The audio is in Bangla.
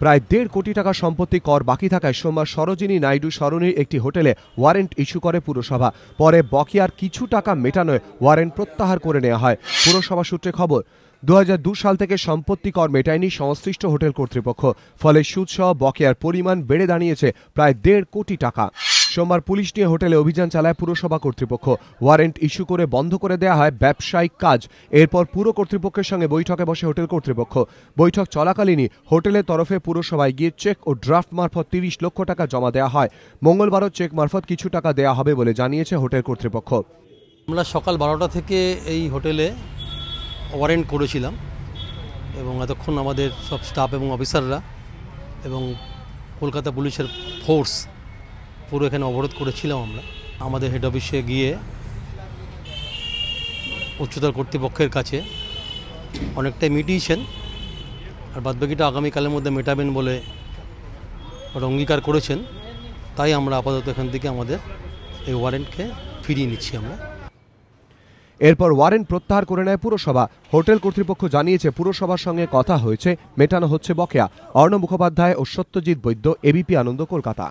প্রায় 1.5 কোটি টাকা সম্পত্তি কর বাকি থাকায় সোমবার সরোজিনী নাইডু সরণির একটি হোটেলে ওয়ারেন্ট ইস্যু করে পুরসভা। পরে বকেয়ার কিছু টাকা মেটানোয় ওয়ারেন্ট প্রত্যাহার করে নেওয়া হয়। পুরসভা সূত্রে খবর, 2002 সাল থেকে সম্পত্তি কর মেটায়নি সংশ্লিষ্ট হোটেল কর্তৃপক্ষ। ফলে সুদসহ বকেয়ার পরিমাণ বেড়ে দাঁড়িয়েছে প্রায় 1.5 কোটি টাকা। সোমবার পুলিশ নিয়ে হোটেলে অভিযান চালায় পুরসভা কর্তৃপক্ষ। ওয়ারেন্ট ইস্যু করে বন্ধ করে দেওয়া হয় ব্যবসায়িক কাজ। এরপর পুর কর্তৃপক্ষের সঙ্গে বৈঠকে বসে হোটেল কর্তৃপক্ষ। বৈঠক চলাকালীনই হোটেলের তরফে পুরসভায় গিয়ে চেক ও ড্রাফট মারফত 30 লক্ষ টাকা জমা দেওয়া হয়। মঙ্গলবারও চেক মারফত কিছু টাকা দেওয়া হবে বলে জানিয়েছে হোটেল কর্তৃপক্ষ। আমরা সকাল 12টা থেকে এই হোটেলে ওয়ারেন্ট করেছিলাম এবং এতক্ষণ আমাদের সব স্টাফ এবং অফিসাররা এবং কলকাতা পুলিশের ফোর্স পুরো এখানে অবরোধ করেছিলাম। আমরা আমাদের হেড অফিসে গিয়ে উচ্চতর কর্তৃপক্ষের কাছে অনেকটাই মিটিয়েছেন, আর বাদবাকিটা আগামীকালের মধ্যে মেটাবেন বলে ওটা অঙ্গীকার করেছেন। তাই আমরা আপাতত এখান থেকে আমাদের এই ওয়ারেন্টকে ফিরিয়ে নিচ্ছি আমরা। এরপর ওয়ারেন্ট প্রত্যাহার করে নেয় পুরসভা। হোটেল কর্তৃপক্ষ জানিয়েছে পুরসভার সঙ্গে কথা হয়েছে, মেটানো হচ্ছে বকেয়া। অর্ণব মুখোপাধ্যায় ও সত্যজিৎ বৈদ্য, এবিপি আনন্দ, কলকাতা।